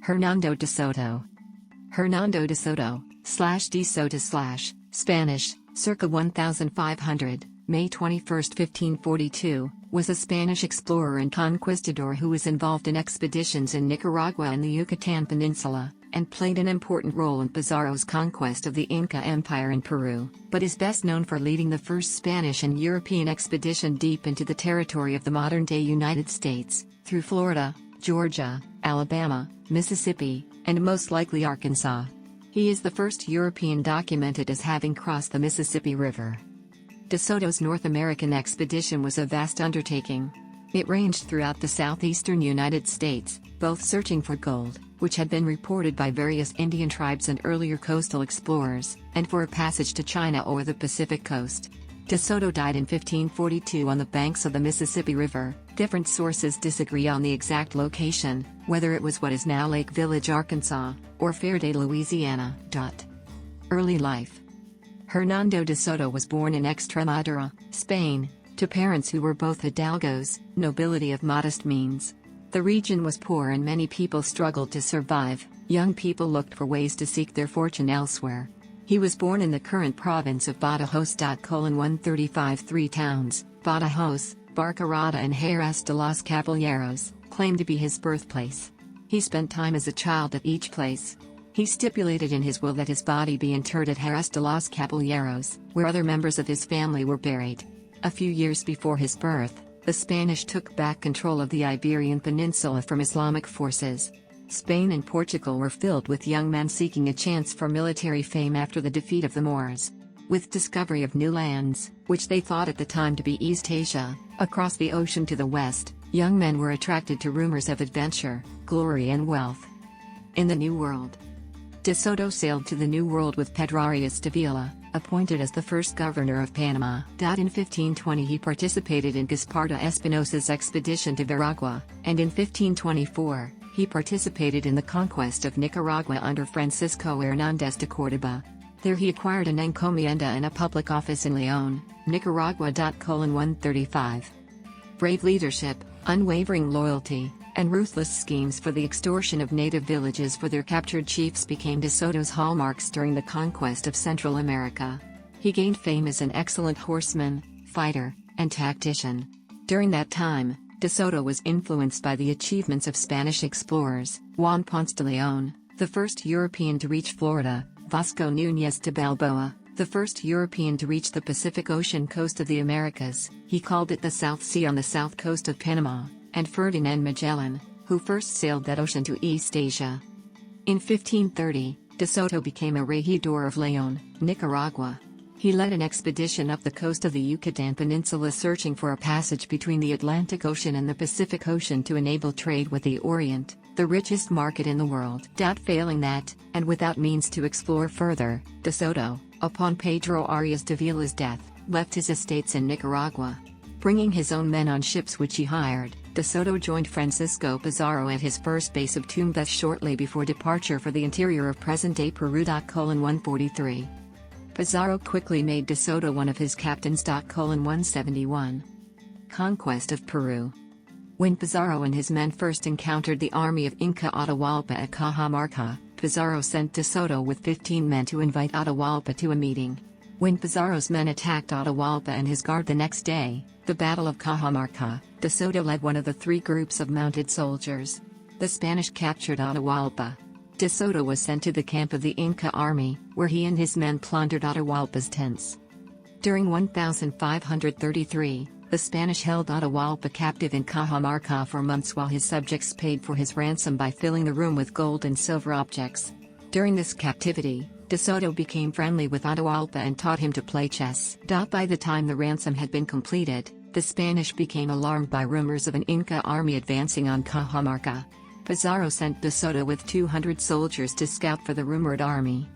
Hernando de Soto. Hernando de Soto, /de Soto / Spanish, circa 1500, May 21, 1542, was a Spanish explorer and conquistador who was involved in expeditions in Nicaragua and the Yucatan Peninsula, and played an important role in Pizarro's conquest of the Inca Empire in Peru, but is best known for leading the first Spanish and European expedition deep into the territory of the modern-day United States, through Florida, Georgia, Alabama, Mississippi, and most likely Arkansas. He is the first European documented as having crossed the Mississippi River. De Soto's North American expedition was a vast undertaking. It ranged throughout the southeastern United States, both searching for gold, which had been reported by various Indian tribes and earlier coastal explorers, and for a passage to China or the Pacific coast. De Soto died in 1542 on the banks of the Mississippi River. Different sources disagree on the exact location, whether it was what is now Lake Village, Arkansas, or Fairday, Louisiana. Early life. Hernando de Soto was born in Extremadura, Spain, to parents who were both hidalgos, nobility of modest means. The region was poor and many people struggled to survive. Young people looked for ways to seek their fortune elsewhere. He was born in the current province of Badajoz. 135 Three towns, Badajoz, Barcarada and Jerez de los Caballeros, claim to be his birthplace. He spent time as a child at each place. He stipulated in his will that his body be interred at Jerez de los Caballeros, where other members of his family were buried. A few years before his birth, the Spanish took back control of the Iberian Peninsula from Islamic forces. Spain and Portugal were filled with young men seeking a chance for military fame after the defeat of the Moors. With discovery of new lands, which they thought at the time to be East Asia, across the ocean to the west, young men were attracted to rumors of adventure, glory and wealth. In the New World. De Soto sailed to the New World with Pedro Arias Davila, appointed as the first governor of Panama. In 1520 he participated in Gaspardo Espinosa's expedition to Veragua, and in 1524, he participated in the conquest of Nicaragua under Francisco Hernández de Córdoba. There he acquired an encomienda and a public office in León, Nicaragua. 135. Brave leadership, unwavering loyalty, and ruthless schemes for the extortion of native villages for their captured chiefs became De Soto's hallmarks during the conquest of Central America. He gained fame as an excellent horseman, fighter, and tactician. During that time, De Soto was influenced by the achievements of Spanish explorers, Juan Ponce de León, the first European to reach Florida, Vasco Núñez de Balboa, the first European to reach the Pacific Ocean coast of the Americas, he called it the South Sea on the south coast of Panama, and Ferdinand Magellan, who first sailed that ocean to East Asia. In 1530, De Soto became a regidor of León, Nicaragua. He led an expedition up the coast of the Yucatan Peninsula searching for a passage between the Atlantic Ocean and the Pacific Ocean to enable trade with the Orient, the richest market in the world. Failing that, and without means to explore further, De Soto, upon Pedro Arias Davila's death, left his estates in Nicaragua. Bringing his own men on ships which he hired, De Soto joined Francisco Pizarro at his first base of Tumbes shortly before departure for the interior of present-day Peru. 143. Pizarro quickly made De Soto one of his captains. 171. Conquest of Peru. When Pizarro and his men first encountered the army of Inca Atahualpa at Cajamarca, Pizarro sent De Soto with 15 men to invite Atahualpa to a meeting. When Pizarro's men attacked Atahualpa and his guard the next day, the Battle of Cajamarca, De Soto led one of the three groups of mounted soldiers. The Spanish captured Atahualpa. De Soto was sent to the camp of the Inca army, where he and his men plundered Atahualpa's tents. During 1533, the Spanish held Atahualpa captive in Cajamarca for months while his subjects paid for his ransom by filling the room with gold and silver objects. During this captivity, De Soto became friendly with Atahualpa and taught him to play chess. By the time the ransom had been completed, the Spanish became alarmed by rumors of an Inca army advancing on Cajamarca. Pizarro sent De Soto with 200 soldiers to scout for the rumored army.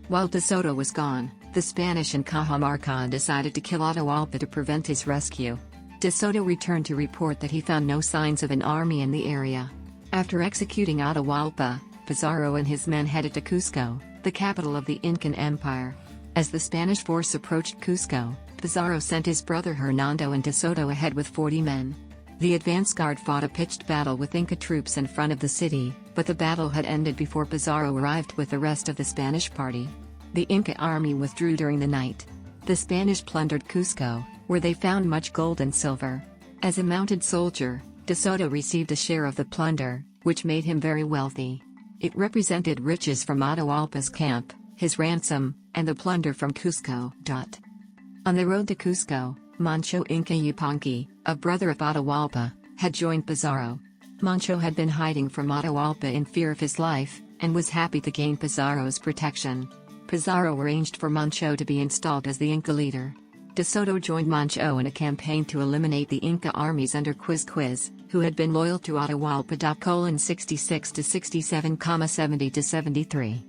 While De Soto was gone, the Spanish in Cajamarca decided to kill Atahualpa to prevent his rescue. De Soto returned to report that he found no signs of an army in the area. After executing Atahualpa, Pizarro and his men headed to Cusco, the capital of the Incan Empire. As the Spanish force approached Cusco, Pizarro sent his brother Hernando and De Soto ahead with 40 men. The advance guard fought a pitched battle with Inca troops in front of the city, but the battle had ended before Pizarro arrived with the rest of the Spanish party. The Inca army withdrew during the night. The Spanish plundered Cusco, where they found much gold and silver. As a mounted soldier, De Soto received a share of the plunder, which made him very wealthy. It represented riches from Atahualpa's camp, his ransom, and the plunder from Cusco. On the road to Cusco, Mancho Inca Yupanqui, a brother of Atahualpa, had joined Pizarro. Mancho had been hiding from Atahualpa in fear of his life, and was happy to gain Pizarro's protection. Pizarro arranged for Mancho to be installed as the Inca leader. De Soto joined Mancho in a campaign to eliminate the Inca armies under Quizquiz, who had been loyal to Atahualpa. 66 to 67, 70 to 73.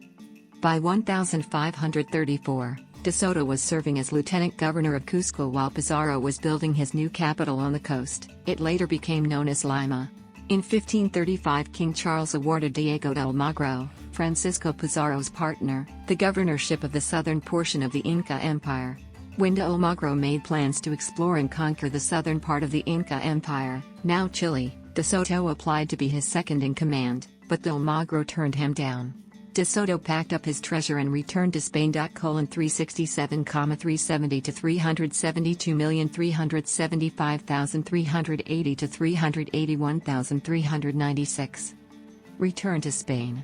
By 1534, De Soto was serving as lieutenant governor of Cusco while Pizarro was building his new capital on the coast. It later became known as Lima. In 1535, King Charles awarded Diego de Almagro, Francisco Pizarro's partner, the governorship of the southern portion of the Inca Empire. When de Almagro made plans to explore and conquer the southern part of the Inca Empire, now Chile, De Soto applied to be his second in command, but de Almagro turned him down. De Soto packed up his treasure and returned to Spain. 367, 370 to 372,375,380 to 381,396. Return to Spain.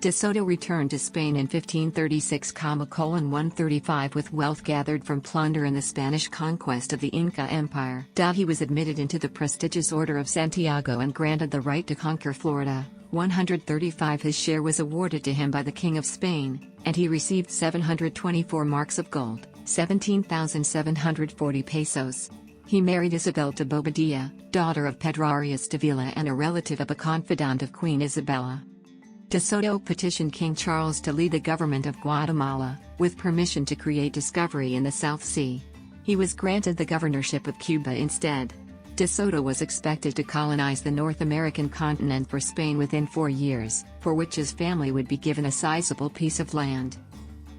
De Soto returned to Spain in 1536, 135 with wealth gathered from plunder in the Spanish conquest of the Inca Empire. He was admitted into the prestigious Order of Santiago and granted the right to conquer Florida. 135 His share was awarded to him by the King of Spain, and he received 724 marks of gold, 17,740 pesos. He married Isabel de Bobadilla, daughter of Pedro Arias de Vila and a relative of a confidant of Queen Isabella. De Soto petitioned King Charles to lead the government of Guatemala, with permission to create discovery in the South Sea. He was granted the governorship of Cuba instead. De Soto was expected to colonize the North American continent for Spain within 4 years, for which his family would be given a sizable piece of land.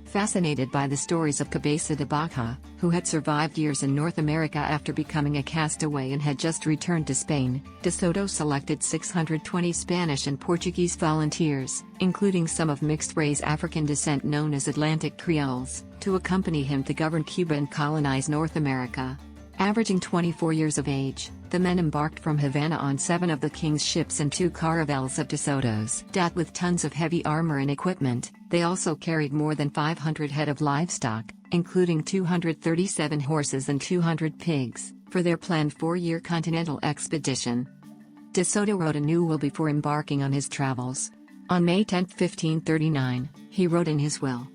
Fascinated by the stories of Cabeza de Baja, who had survived years in North America after becoming a castaway and had just returned to Spain, De Soto selected 620 Spanish and Portuguese volunteers, including some of mixed-race African descent known as Atlantic Creoles, to accompany him to govern Cuba and colonize North America. Averaging 24 years of age, the men embarked from Havana on 7 of the king's ships and 2 caravels of De Soto's. With tons of heavy armor and equipment, they also carried more than 500 head of livestock, including 237 horses and 200 pigs, for their planned 4-year continental expedition. De Soto wrote a new will before embarking on his travels. On May 10, 1539, he wrote in his will.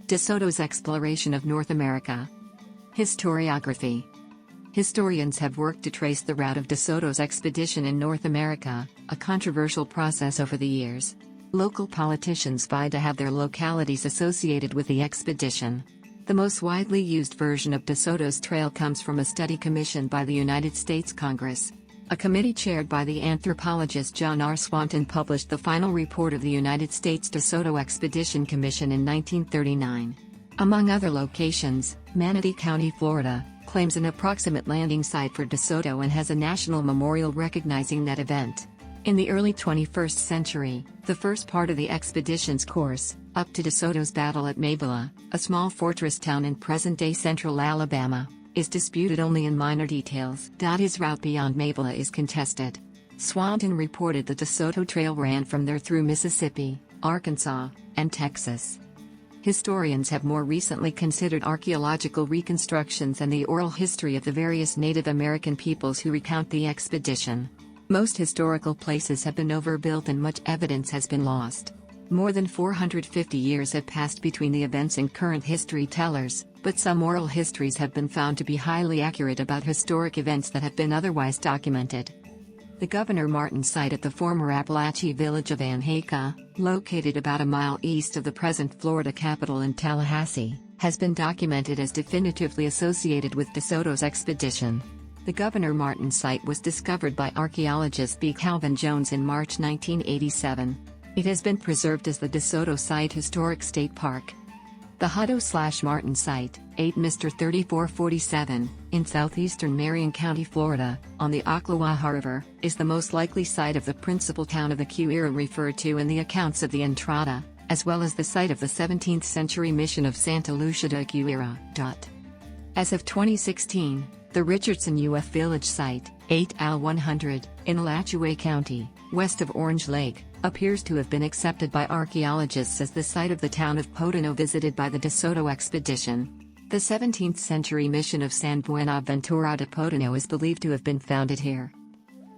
De Soto's exploration of North America. Historiography. Historians have worked to trace the route of De Soto's expedition in North America, a controversial process over the years. Local politicians vied to have their localities associated with the expedition. The most widely used version of De Soto's trail comes from a study commissioned by the United States Congress. A committee chaired by the anthropologist John R. Swanton published the final report of the United States De Soto Expedition Commission in 1939. Among other locations, Manatee County, Florida, claims an approximate landing site for De Soto and has a national memorial recognizing that event. In the early 21st century, the first part of the expedition's course, up to De Soto's battle at Mabila, a small fortress town in present-day central Alabama, is disputed only in minor details. His route beyond Mabila is contested. Swanton reported the De Soto Trail ran from there through Mississippi, Arkansas, and Texas. Historians have more recently considered archaeological reconstructions and the oral history of the various Native American peoples who recount the expedition. Most historical places have been overbuilt and much evidence has been lost. More than 450 years have passed between the events and current history tellers, but some oral histories have been found to be highly accurate about historic events that have been otherwise documented. The Governor Martin site at the former Appalachian village of Anhaca, located about a mile east of the present Florida capital in Tallahassee, has been documented as definitively associated with De Soto's expedition. The Governor Martin site was discovered by archaeologist B. Calvin Jones in March 1987. It has been preserved as the De Soto Site Historic State Park. The Hutto/Martin Site, 8 Mr. 3447, in southeastern Marion County, Florida, on the Ocklawaha River, is the most likely site of the principal town of the Q era referred to in the accounts of the Entrada, as well as the site of the 17th century mission of Santa Lucia de Q era. As of 2016, the Richardson UF Village Site, 8 Al 100, in Alachua County, west of Orange Lake, appears to have been accepted by archaeologists as the site of the town of Potano visited by the De Soto expedition. The 17th century mission of San Buenaventura de Potano is believed to have been founded here.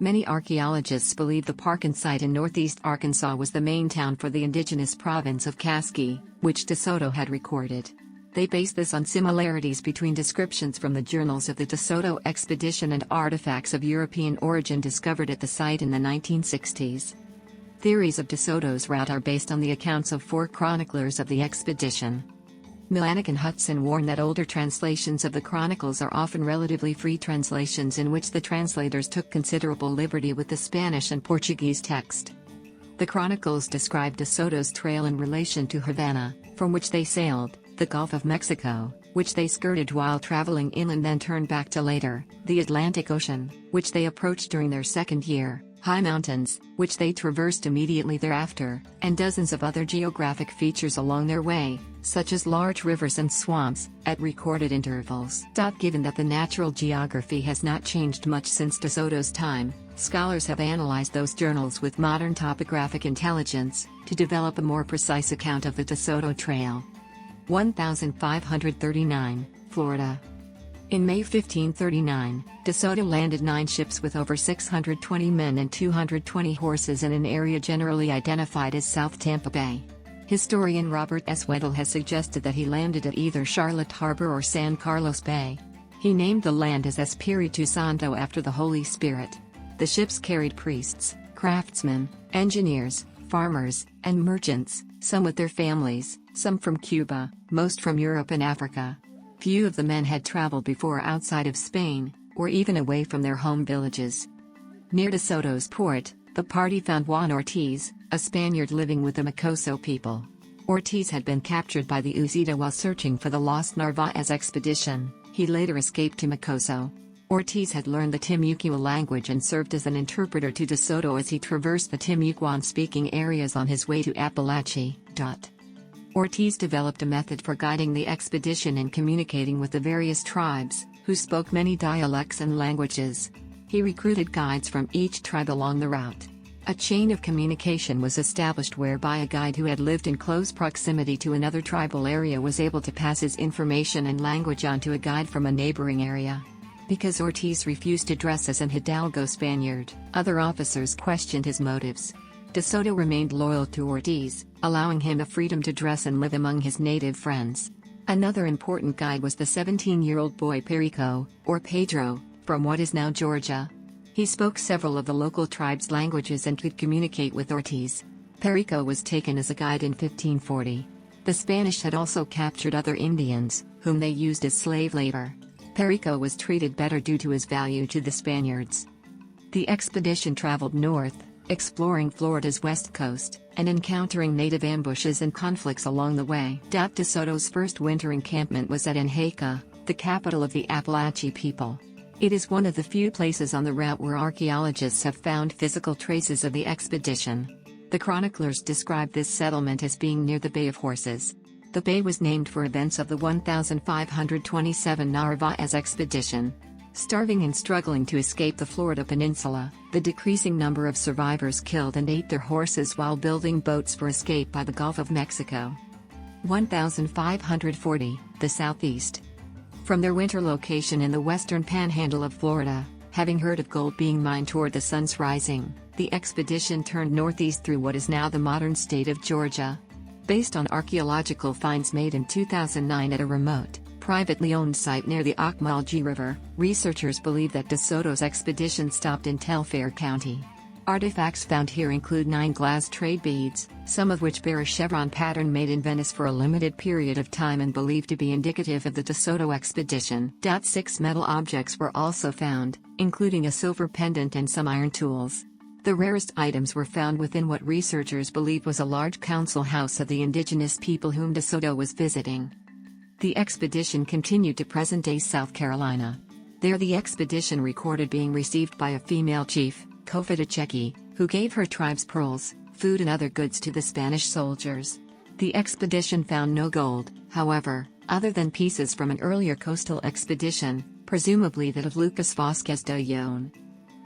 Many archaeologists believe the Parkin site in northeast Arkansas was the main town for the indigenous province of Casqui, which De Soto had recorded. They base this on similarities between descriptions from the journals of the De Soto expedition and artifacts of European origin discovered at the site in the 1960s. Theories of De Soto's route are based on the accounts of 4 chroniclers of the expedition. Millanick and Hudson warn that older translations of the chronicles are often relatively free translations in which the translators took considerable liberty with the Spanish and Portuguese text. The chronicles describe De Soto's trail in relation to Havana, from which they sailed, the Gulf of Mexico, which they skirted while traveling inland then turned back to later, the Atlantic Ocean, which they approached during their second year, high mountains, which they traversed immediately thereafter, and dozens of other geographic features along their way, such as large rivers and swamps, at recorded intervals. Given that the natural geography has not changed much since De Soto's time, scholars have analyzed those journals with modern topographic intelligence, to develop a more precise account of the De Soto Trail. 1539, Florida. In May 1539, De Soto landed 9 ships with over 620 men and 220 horses in an area generally identified as South Tampa Bay. Historian Robert S. Weddell has suggested that he landed at either Charlotte Harbor or San Carlos Bay. He named the land as Espiritu Santo after the Holy Spirit. The ships carried priests, craftsmen, engineers, farmers, and merchants, some with their families, some from Cuba, most from Europe and Africa. Few of the men had traveled before outside of Spain, or even away from their home villages. Near De Soto's port, the party found Juan Ortiz, a Spaniard living with the Macoso people. Ortiz had been captured by the Uzita while searching for the lost Narvaez expedition. He later escaped to Macoso. Ortiz had learned the Timucua language and served as an interpreter to De Soto as he traversed the Timucuan-speaking areas on his way to Apalachee. Ortiz developed a method for guiding the expedition and communicating with the various tribes, who spoke many dialects and languages. He recruited guides from each tribe along the route. A chain of communication was established whereby a guide who had lived in close proximity to another tribal area was able to pass his information and language on to a guide from a neighboring area. Because Ortiz refused to dress as an Hidalgo Spaniard, other officers questioned his motives. De Soto remained loyal to Ortiz, allowing him the freedom to dress and live among his native friends. Another important guide was the 17-year-old boy Perico, or Pedro, from what is now Georgia. He spoke several of the local tribes' languages and could communicate with Ortiz. Perico was taken as a guide in 1540. The Spanish had also captured other Indians, whom they used as slave labor. Perico was treated better due to his value to the Spaniards. The expedition traveled north, exploring Florida's west coast, and encountering native ambushes and conflicts along the way. De Soto's first winter encampment was at Enjaca, the capital of the Apalachee people. It is one of the few places on the route where archaeologists have found physical traces of the expedition. The chroniclers describe this settlement as being near the Bay of Horses. The bay was named for events of the 1527 Narvaez expedition. Starving and struggling to escape the Florida peninsula, the decreasing number of survivors killed and ate their horses while building boats for escape by the Gulf of Mexico. 1540, the Southeast. From their winter location in the western panhandle of Florida, having heard of gold being mined toward the sun's rising, the expedition turned northeast through what is now the modern state of Georgia. Based on archaeological finds made in 2009 at a remote, privately owned site near the Ocmulgee River, researchers believe that De Soto's expedition stopped in Telfair County. Artifacts found here include 9 glass trade beads, some of which bear a chevron pattern made in Venice for a limited period of time and believed to be indicative of the De Soto expedition. 6 metal objects were also found, including a silver pendant and some iron tools. The rarest items were found within what researchers believe was a large council house of the indigenous people whom De Soto was visiting. The expedition continued to present-day South Carolina. There the expedition recorded being received by a female chief, Cofitacheki, who gave her tribe's pearls, food and other goods to the Spanish soldiers. The expedition found no gold, however, other than pieces from an earlier coastal expedition, presumably that of Lucas Vasquez de Ayllón.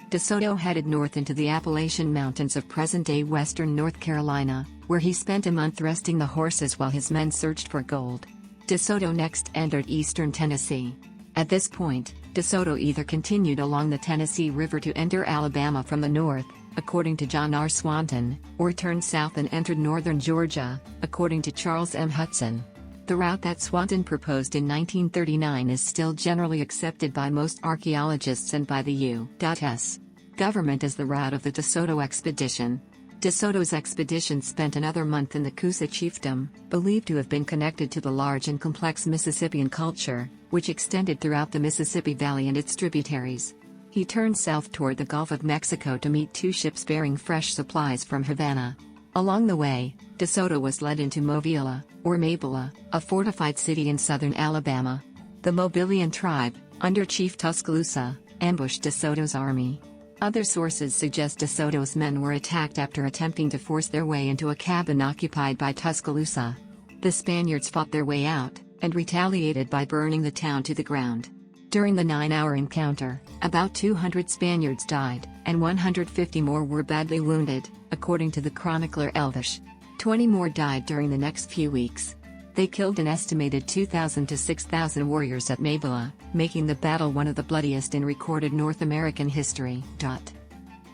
De Soto headed north into the Appalachian Mountains of present-day western North Carolina, where he spent a month resting the horses while his men searched for gold. De Soto next entered eastern Tennessee. At this point, De Soto either continued along the Tennessee River to enter Alabama from the north, according to John R. Swanton, or turned south and entered northern Georgia, according to Charles M. Hudson. The route that Swanton proposed in 1939 is still generally accepted by most archaeologists and by the U.S. government as the route of the De Soto expedition. De Soto's expedition spent another month in the Coosa chiefdom, believed to have been connected to the large and complex Mississippian culture, which extended throughout the Mississippi Valley and its tributaries. He turned south toward the Gulf of Mexico to meet two ships bearing fresh supplies from Havana. Along the way, De Soto was led into Mobila, or Mabila, a fortified city in southern Alabama. The Mobilian tribe, under Chief Tuscaloosa, ambushed De Soto's army. Other sources suggest De Soto's men were attacked after attempting to force their way into a cabin occupied by Tuscaloosa. The Spaniards fought their way out, and retaliated by burning the town to the ground. During the 9-hour encounter, about 200 Spaniards died, and 150 more were badly wounded, according to the chronicler Elvish. 20 more died during the next few weeks. They killed an estimated 2,000 to 6,000 warriors at Mabila, making the battle one of the bloodiest in recorded North American history.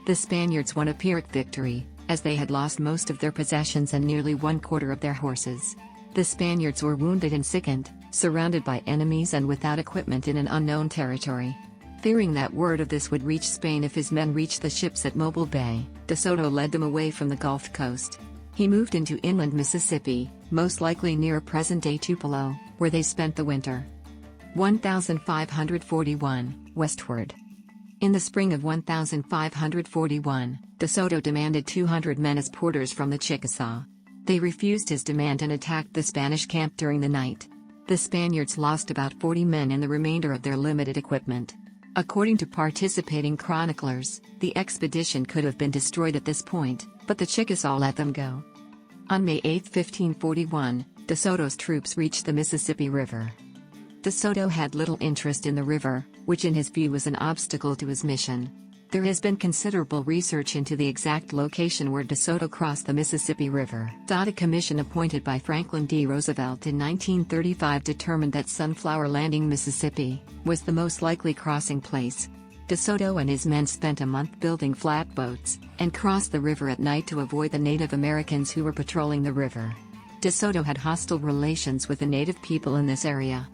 The Spaniards won a Pyrrhic victory, as they had lost most of their possessions and nearly 1/4 of their horses. The Spaniards were wounded and sickened, surrounded by enemies and without equipment in an unknown territory. Fearing that word of this would reach Spain if his men reached the ships at Mobile Bay, De Soto led them away from the Gulf Coast. He moved into inland Mississippi, most likely near present-day Tupelo, where they spent the winter. 1541, westward. In the spring of 1541, De Soto demanded 200 men as porters from the Chickasaw. They refused his demand and attacked the Spanish camp during the night. The Spaniards lost about 40 men and the remainder of their limited equipment. According to participating chroniclers, the expedition could have been destroyed at this point, but the Chickasaw let them go. On May 8, 1541, De Soto's troops reached the Mississippi River. De Soto had little interest in the river, which in his view was an obstacle to his mission. There has been considerable research into the exact location where De Soto crossed the Mississippi River. A commission appointed by Franklin D. Roosevelt in 1935 determined that Sunflower Landing, Mississippi, was the most likely crossing place. De Soto and his men spent a month building flatboats, and crossed the river at night to avoid the Native Americans who were patrolling the river. De Soto had hostile relations with the native people in this area.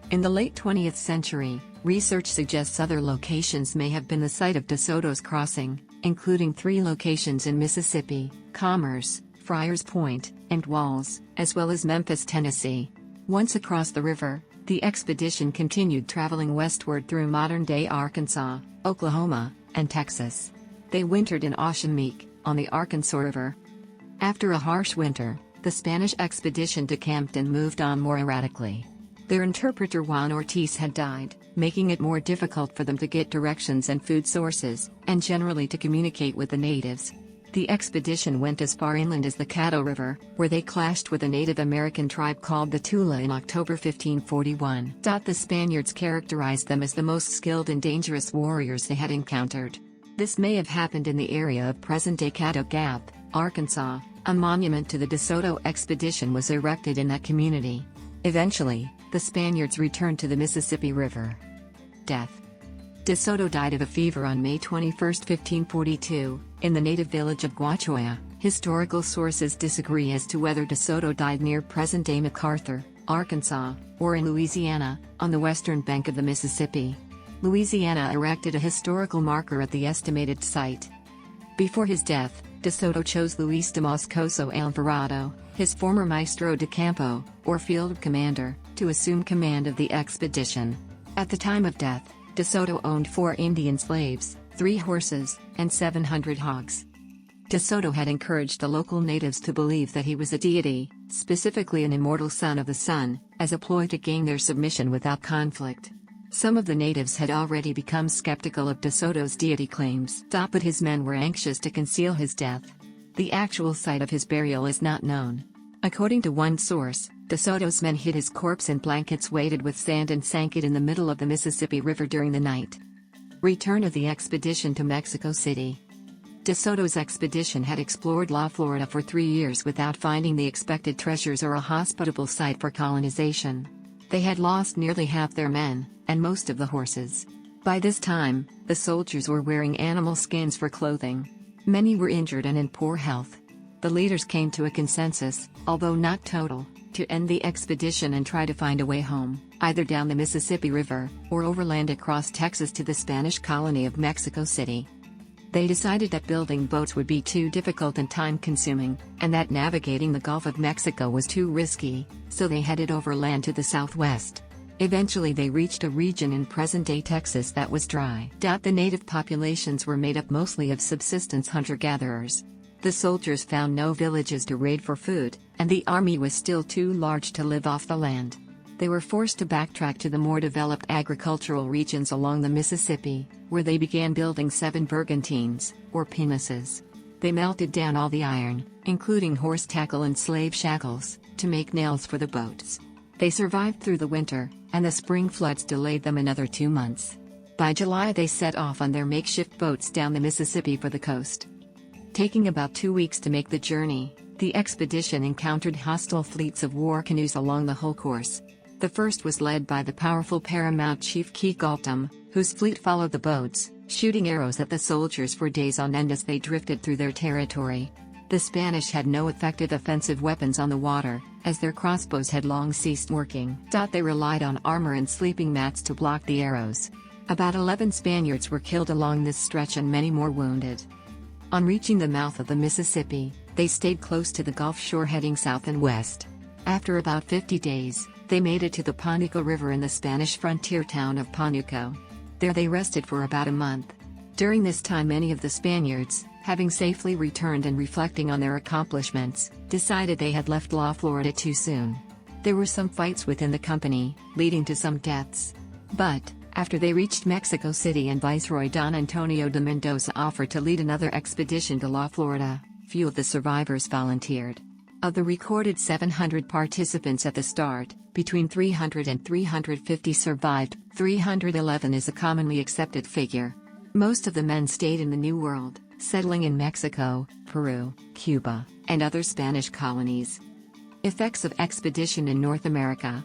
In the late 20th century, research suggests other locations may have been the site of De Soto's crossing, including 3 locations in Mississippi: Commerce, Friars Point, and Walls, as well as Memphis, Tennessee. Once across the river, the expedition continued traveling westward through modern-day Arkansas, Oklahoma, and Texas. They wintered in Ashameek, on the Arkansas River. After a harsh winter, the Spanish expedition decamped and moved on more erratically. Their interpreter Juan Ortiz had died, making it more difficult for them to get directions and food sources, and generally to communicate with the natives. The expedition went as far inland as the Caddo River, where they clashed with a Native American tribe called the Tula in October 1541. The Spaniards characterized them as the most skilled and dangerous warriors they had encountered. This may have happened in the area of present-day Caddo Gap, Arkansas. A monument to the De Soto expedition was erected in that community. Eventually, the Spaniards returned to the Mississippi River. Death. De Soto died of a fever on May 21, 1542, in the native village of Guachoya. Historical sources disagree as to whether De Soto died near present-day MacArthur, Arkansas, or in Louisiana, on the western bank of the Mississippi. Louisiana erected a historical marker at the estimated site. Before his death, De Soto chose Luis de Moscoso Alvarado, his former maestro de campo, or field commander, to assume command of the expedition. At the time of death, De Soto owned 4 Indian slaves, 3 horses, and 700 hogs. De Soto had encouraged the local natives to believe that he was a deity, specifically an immortal son of the sun, as a ploy to gain their submission without conflict. Some of the natives had already become skeptical of De Soto's deity claims, but his men were anxious to conceal his death. The actual site of his burial is not known. According to one source, De Soto's men hid his corpse in blankets weighted with sand and sank it in the middle of the Mississippi River during the night. Return of the expedition to Mexico City. De Soto's expedition had explored La Florida for 3 years without finding the expected treasures or a hospitable site for colonization. They had lost nearly half their men, and most of the horses. By this time, the soldiers were wearing animal skins for clothing. Many were injured and in poor health. The leaders came to a consensus, although not total, to end the expedition and try to find a way home, either down the Mississippi River, or overland across Texas to the Spanish colony of Mexico City. They decided that building boats would be too difficult and time-consuming, and that navigating the Gulf of Mexico was too risky, so they headed overland to the southwest. Eventually they reached a region in present-day Texas that was dry. The native populations were made up mostly of subsistence hunter-gatherers. The soldiers found no villages to raid for food, and the army was still too large to live off the land. They were forced to backtrack to the more developed agricultural regions along the Mississippi, where they began building 7 brigantines, or pinnaces. They melted down all the iron, including horse tackle and slave shackles, to make nails for the boats. They survived through the winter, and the spring floods delayed them another 2 months. By July they set off on their makeshift boats down the Mississippi for the coast. Taking about 2 weeks to make the journey, the expedition encountered hostile fleets of war canoes along the whole course. The first was led by the powerful paramount chief ๊soʊtoʊ, whose fleet followed the boats, shooting arrows at the soldiers for days on end as they drifted through their territory. The Spanish had no effective offensive weapons on the water, as their crossbows had long ceased working. They relied on armor and sleeping mats to block the arrows. About 11 Spaniards were killed along this stretch and many more wounded. On reaching the mouth of the Mississippi, they stayed close to the Gulf shore heading south and west. After about 50 days, they made it to the Pánuco River in the Spanish frontier town of Pánuco. There they rested for about a month. During this time many of the Spaniards, having safely returned and reflecting on their accomplishments, decided they had left La Florida too soon. There were some fights within the company, leading to some deaths. But, after they reached Mexico City and Viceroy Don Antonio de Mendoza offered to lead another expedition to La Florida, few of the survivors volunteered. Of the recorded 700 participants at the start, between 300 and 350 survived. 311 is a commonly accepted figure. Most of the men stayed in the New World, settling in Mexico, Peru, Cuba, and other Spanish colonies. Effects of expedition in North America.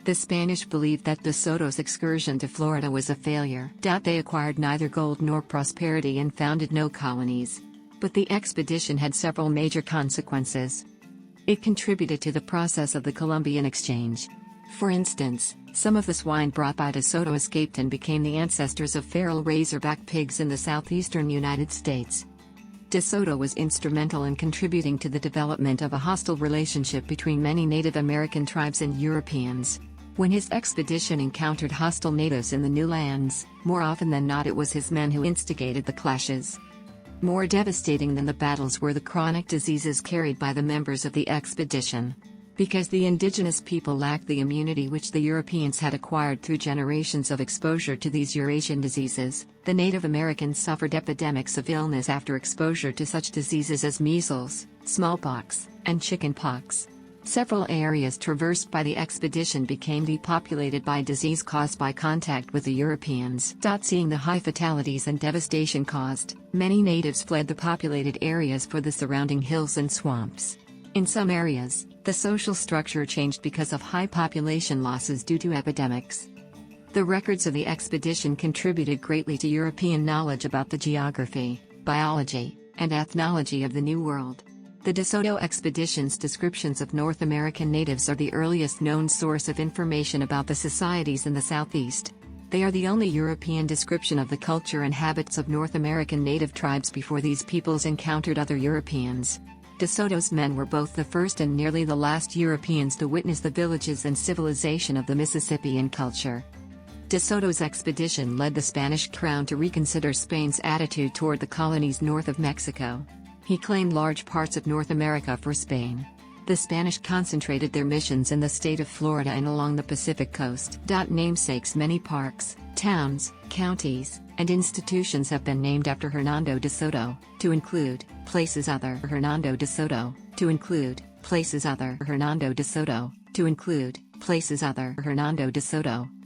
The Spanish believed that De Soto's excursion to Florida was a failure. They acquired neither gold nor prosperity and founded no colonies. But the expedition had several major consequences. It contributed to the process of the Columbian Exchange. For instance, some of the swine brought by De Soto escaped and became the ancestors of feral razorback pigs in the southeastern United States. De Soto was instrumental in contributing to the development of a hostile relationship between many Native American tribes and Europeans. When his expedition encountered hostile natives in the new lands, more often than not it was his men who instigated the clashes. More devastating than the battles were the chronic diseases carried by the members of the expedition. Because the indigenous people lacked the immunity which the Europeans had acquired through generations of exposure to these Eurasian diseases, the Native Americans suffered epidemics of illness after exposure to such diseases as measles, smallpox, and chickenpox. Several areas traversed by the expedition became depopulated by disease caused by contact with the Europeans. Seeing the high fatalities and devastation caused, many natives fled the populated areas for the surrounding hills and swamps. In some areas, the social structure changed because of high population losses due to epidemics. The records of the expedition contributed greatly to European knowledge about the geography, biology, and ethnology of the New World. The De Soto expedition's descriptions of North American natives are the earliest known source of information about the societies in the Southeast. They are the only European description of the culture and habits of North American native tribes before these peoples encountered other Europeans. De Soto's men were both the first and nearly the last Europeans to witness the villages and civilization of the Mississippian culture. De Soto's expedition led the Spanish crown to reconsider Spain's attitude toward the colonies north of Mexico. He claimed large parts of North America for Spain. The Spanish concentrated their missions in the state of Florida and along the Pacific coast. Namesakes. Many parks, towns, counties, and institutions have been named after Hernando de Soto, to include places other Hernando de Soto, to include places other Hernando de Soto, to include places other Hernando de Soto.